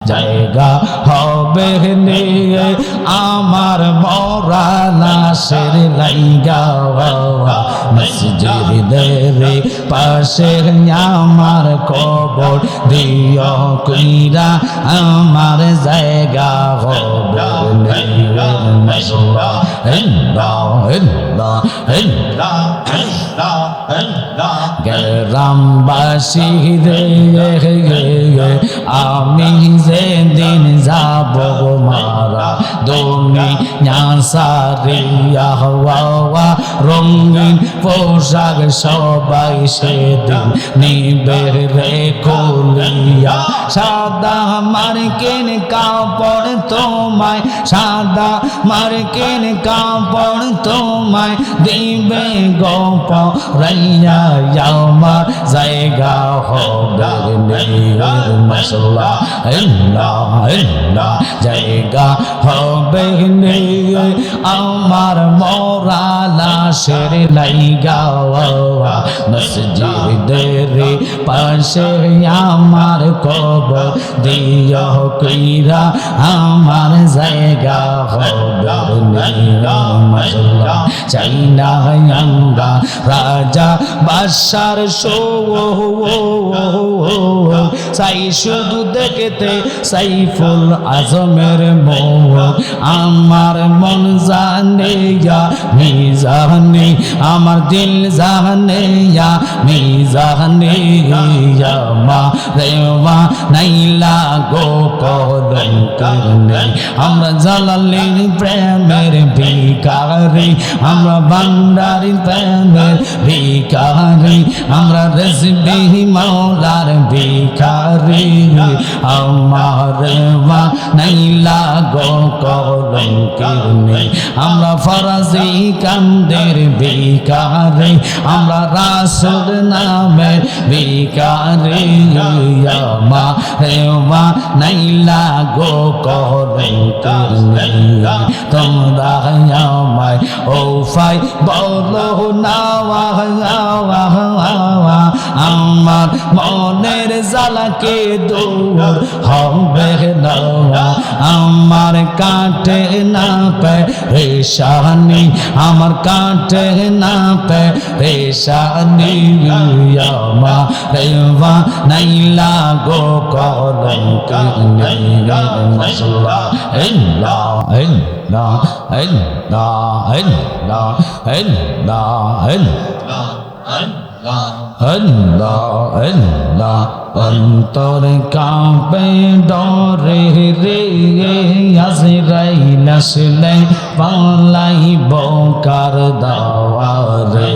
জায়গা হবে নিয়ে আমার মরা লাশের লাইগা মসজিদের পাশে আমার কবর দিও কইরা আমার জায়গা হবে গ্রামবাসী রে আমি যেদিন যাব মারা দুনিয়া সারিয়া হওয়া রঙিন পোশাক সবাই সেদিন নিবে রে খুলিয়া সাদা মার্কিন কাপড় তোমায় সাদা মার্কিন কাপড় তোমায় দিবে গপ রাইয়া আমার জায়গা হবে মশলা জায়গা হবে আমার মরা লাশের লাইগা মসজিদের পাশে আমার কবর দিও কইরা আমার জায়গা হবে মশলা চাই না আমরা রাজা বাদশার শো চাই শুধু দেখতে সাইফুল আজমের মোহ আমার মন জানে মিজানে আমার দিল জানে মিজানে মা রেওয়া নাইলা গো কলঙ্কের নেই আমরা জালালের প্রেমের ভিখারি আমরা ভান্ডারির প্রেমের ভিখারি আমরা রেজবি মাওলার ভিখারি আমার মা নাইলা গো কলঙ্কের নেই আমরা ফরাজি কান্দের ভিখারি আমরা রাসূল নামের ভিখারি মা রেওয়া নাইলা গো কলঙ্কের নেই তোমরা আমায় ও ফাই বলো না আমার মনের জ্বালাকে দূর হবে না আমার কাটে না পেরেশানি আমার কাটে না পেরেশানি আমার রেওয়া নাইলা গো কলঙ্কের নেই মশলা অন্তর কাঁপে ডরে রে আজরাইল আসলে পালাইব কার দাওয়ারে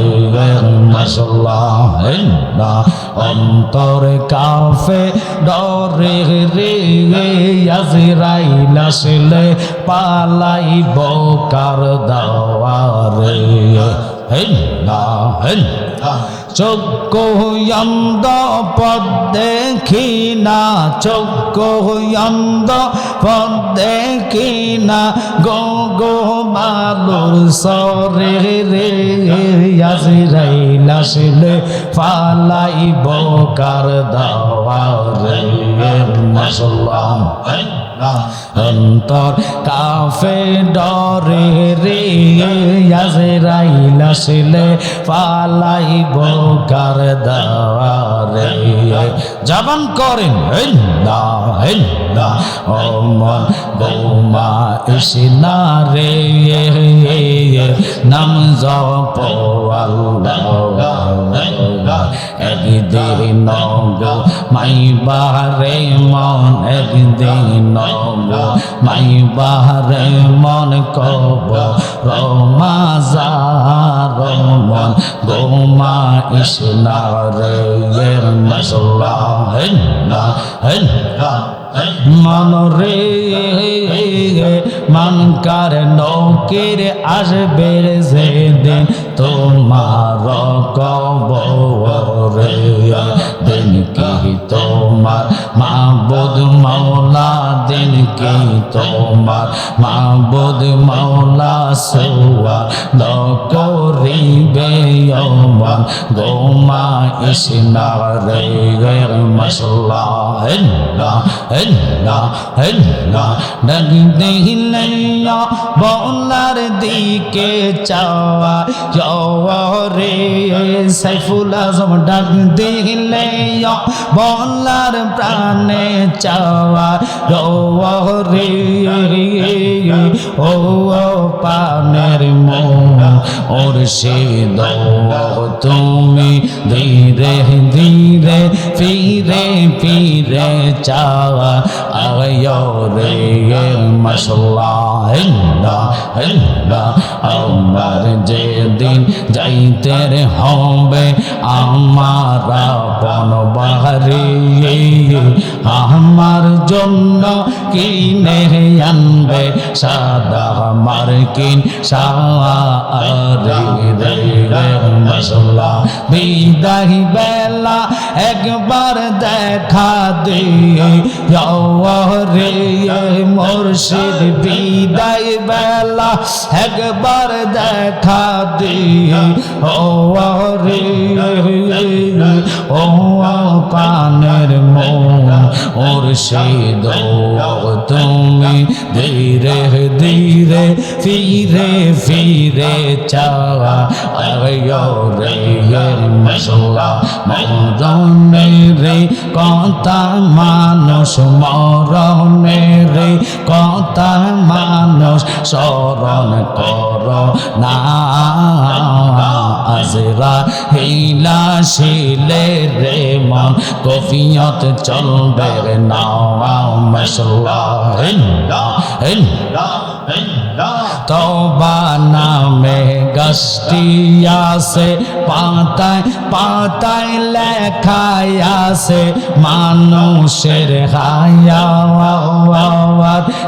মাশাআল্লাহ অন্তর কাঁপে ডরে রে আজরাইল আসলে পালাইব কার দাওয়ারে চক্ষু অন্ধ পথ দেখি না চক্ষু অন্ধ পথ দেখি না গো গো বালুর সরে রে আজরাইল আসলে পালাইব কার দাওয়ারে মাশাআল্লাহ অন্তর কাফে ডরে রে আজরাইল আসলে পালাইব কার দাওয়ারে জবান করেন ও মন বৌমা ইসনা রে নাম জপ আল্লাহ একদিন গো মাই বাহারে মন একদিন গো মাই বাহারে মন কব রমাজার মন গোমা ইসনা রে মশলা মন রে মন কার নৌকের আসবে যেদিন তোমার কবরে দিন কি তোমার মাবুদ মাওলা যেদিন কি তোমার মাবুদ মাওলা সোয়া করিবে মন গোমা ইসনা রে মশলা হেল্লা হেল্লা হেল্লা ডাক দিলে বলার দিকে চাওয়া রে সাইফুল আজম ডাক দিলে বলার প্রাণে চাওয়া রে ও পানের মন ওর সে তুমি ধীরে ধীরে ফিরে ফিরে চাওয়া রে মশলা হেল্লা হেল্লা আমার যেদিন যাইতে হবে আমার আপন বাহারে আমার জন্য কিনে আনবে সাদা মার্কিন সারে রে মশলা বিদায় বেলা একবার দেখা দিয়ে রে মুর্শিদ বিদায় বেলা একবার দেখা দিয়ে রে ও পানের মন মুর্শিদ তুমি ধীরে ধীরে ফিরে ফিরে চাওয়া রে মশলা মরণে রে কথা মানুষ মরণে রে কথা মানুষ স্মরণ কর না আজরা হিলা শিলে রে মন কফিয়ত চলবে রে না মশলা হিল্লা হিল্লা তওবা নামে গাছটি আছে পাতায় পাতায় লেখায় আছে মানুষের হায়াত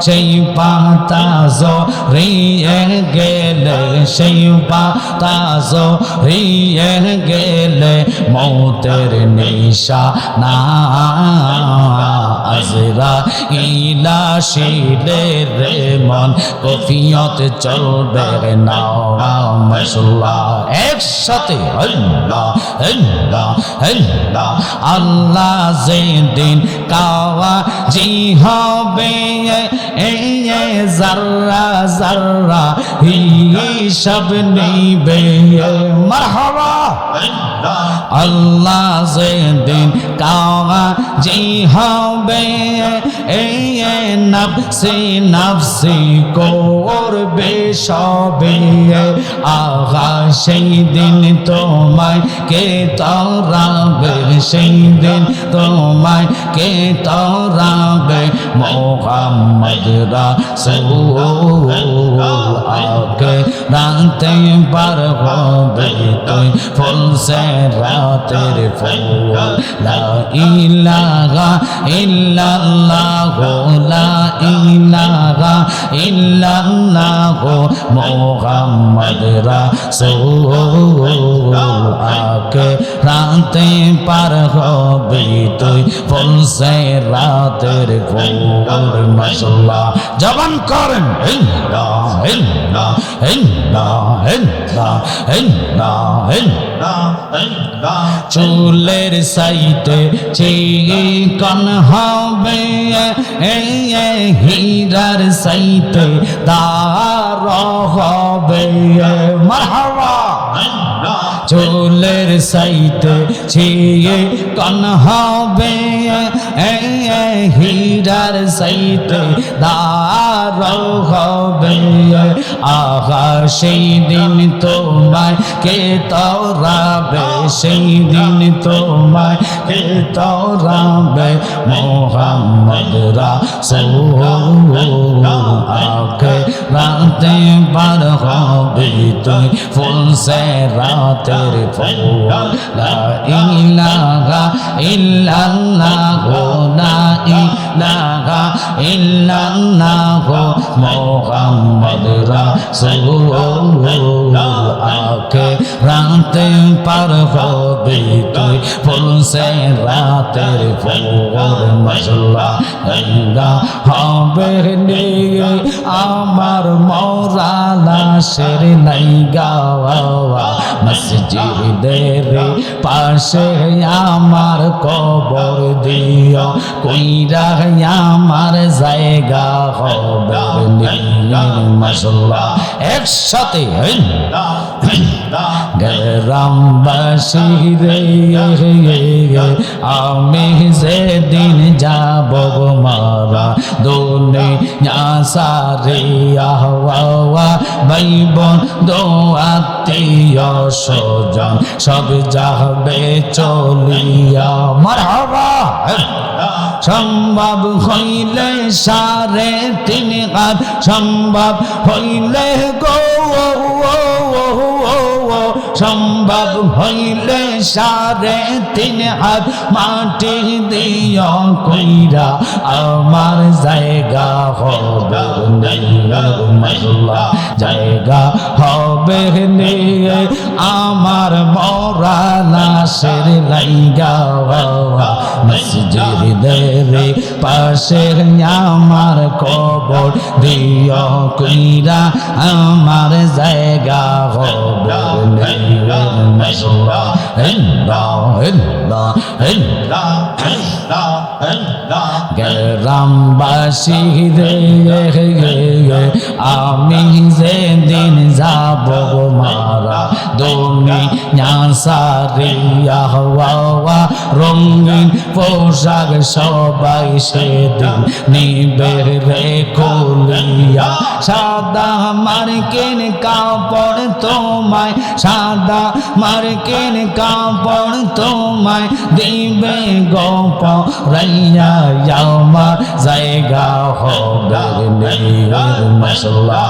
সেই পাতা জড়িয়ে গেলে সেই পাতা জড়িয়ে গেলে মৌতের নিশানা আজরা ইলা শিলে রে মন কফিয়ত চলবে না মশলা একসাথে আল্লাহ আল্লাহ আল্লাহ আল্লাহ যেদিন কাওয়া জি হবে এই জাররা জাররা হিসাব নিবে মারহাবা আল্লাহ যেদিন কাওয়া জি হবে এই নফসি নফসি করবে সবে আগা সেই দিন তোমায় কে তারাবে সেই দিন তোমায় কে তারাবে মোহাম্মদ রাসূল আগে রাতে পার হবে তুই ফুল সে রাতের ফুল লা ইলাহা ইল্লাল্লাহ লা ইলাহা ইল্লাল্লাহ মুহাম্মদ রাসূল আকে রাতে পার হবি তুই ফুল সে রাতের ফুল মশলা জবান করেন হিল্লা হিল্লা হিল্লা হিল্লা হিল্লা হিল্লা হিল্লা চুলের সাইতে চিকন হবে হীরার সাইতে দার হবে মারহাবা চুলের সাইতে চিকন হবে হীরার সাইতে দার হবে আহা সেই দিন তোমায় কে তারাবে সেই দিন তোমায় কে তারাবে মোহাম্মদ রাসূল আকে রাতে পার হবে তুই ফুল সে রাতের ফুল লা ইলাহা ইল্লাল্লাহ লা ইলাহা ইল্লাল্লাহ মুহাম্মদ রাসূলুল্লাহ আকে রাতে পার হবে তুই ফুল সে রাতের ফুল মশলা হবে নিয়ে আমার মরা লাশের লাইগা মসজিদের পাশে আমার কবর দিও কইরা আমার জায়গা হবে মশলা একসাথে গ্রামবাসী রে আমি যেদিন যাব মারা দুনিয়া সারিয়া ভাইব আত্মীয় স্বজন সব যাবে চলিয়া মারহাবা সম্ভব হইলে 3.5 হাত সম্ভব হইলে গো সম্ভব হইলে 3.5 হাত মাটি দিও কইরা আমার জায়গা হবে মশলা জায়গা হবে নিয়ে আমার মরা লাশের লাইগা মসজিদের পাশে আমার কবর দিও কইরা আমার জায়গা হবে মশলা গ্রামবাসী রে আমি যেদিন যাব মারা দুনিয়া সারিয়া রঙিন পোশাক সবাই সেদিন নিবে রে কলিয়া সাদা মার্কিন কাপড় তোমায় সাদা মার্কিন কাপড় তোমায় দিবে গপ রাইয়া আমার জায়গা হবে মশলা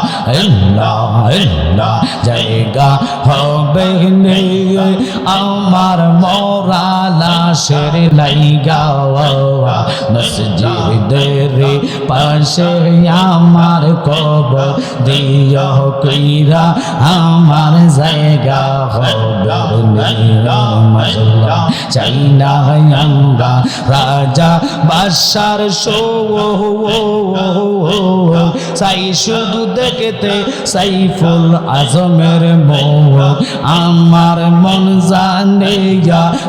জায়গা হবে আমার মরা লাশের লাইগা মসজিদের পাশে আমার কবর দিও কইরা আমার জায়গা হবে মশলা চাই না আমরা রাজা বাদশার শো চাই শুধু দেখতে সাইফুল আজমের মুখ আমার মন জানে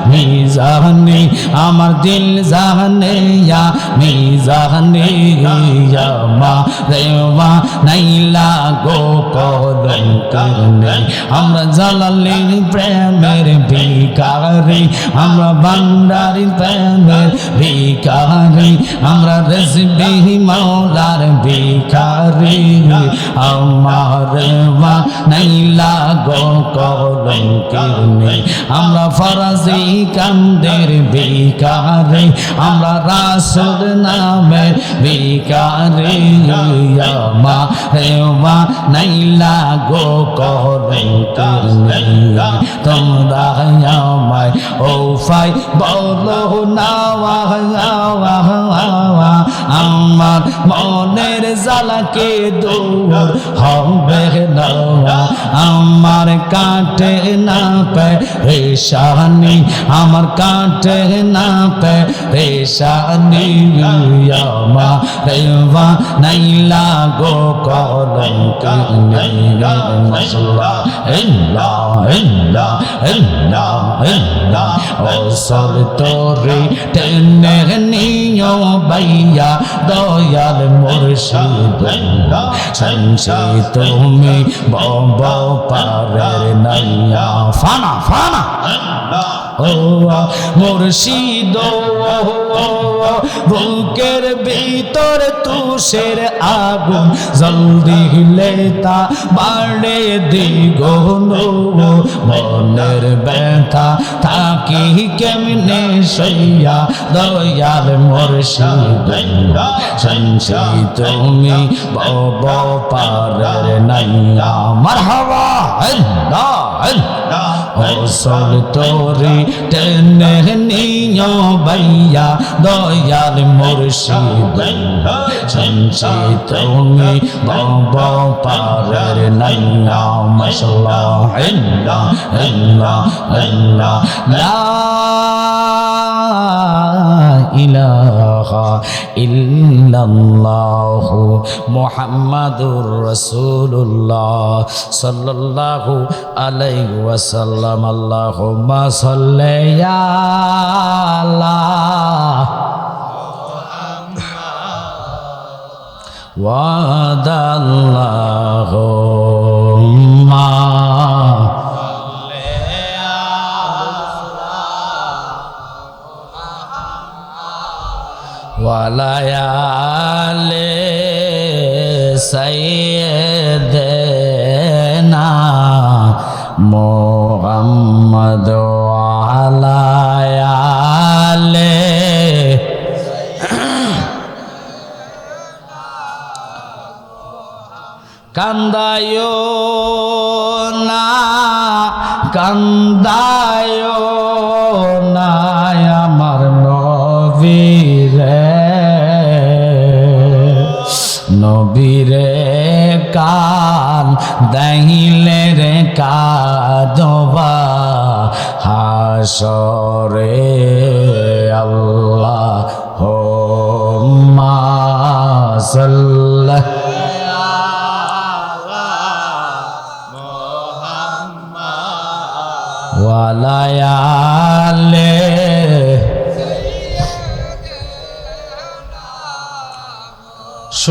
মিজানে আমার দিল জানে মিজানে মা রেওয়া নাইলা গো কলঙ্কার নেই আমরা জালালের প্রেমের ভিখারি আমরা ভান্ডারির প্রেমের ভিখারি আমরা রেজবি মাওলার ভিখারি আমার নাইলা গো কলঙ্কার নেই আমরা ফরাজি কান্দের ভিখারি আমরা রাসূল নামের ভিখারি আমার নাইলা গো কলঙ্কার নেই তোমরা আমায় ও ফাই বলো না আমার মনের জ্বালাকে দূর হবে না আমার কাটে না পেরেশানি আমার কাটে না পেরেশানি আমার রেওয়া নাইলা গো কলঙ্কার নেই মশলা ওসল তোরে টেনে নিও বাইয়া দয়াল মুর্শিদ সংসি তুমি বব পারের নাইয়া ফানা ফানা ও মুর্শিদ বুকের ভিতর তুষের আগুন জলদি দিলে তা বাড়ে দ্বিগুণ মনের ব্যথা থাকি কেমনে সইয়া দয়াল মুর্শিদ শুনছি তুমি বব পারের নাইয়া মারহাবা আল্লাহ আল্লাহ ওসল তোরে টেনে নিও ভাইয়া দয়াল মুর্শিদ শুনছি তুমি বব পারের নাইয়া মাশাআল্লাহ আল্লাহ আল্লাহ আল্লাহ লা ইলাহা ইল্লাল্লাহ মুহাম্মাদুর রাসূলুল্লাহ সাল্লাল্লাহু আলাইহি ওয়াসাল্লাম আল্লাহুম্মা সাল্লি আলা ওয়াদাল্লাহুম্মা ওয়ালায়ালে সাইয়্যিদিনা মুহাম্মদ ওয়ালায়ালে কান্দায়ো না কান্দায়ো না আমার নবীরে নবীরে কান দাইলে রে কাদবা হাসরে আল্লাহ হুম্মা সাল্লি ওয়ালায়ালে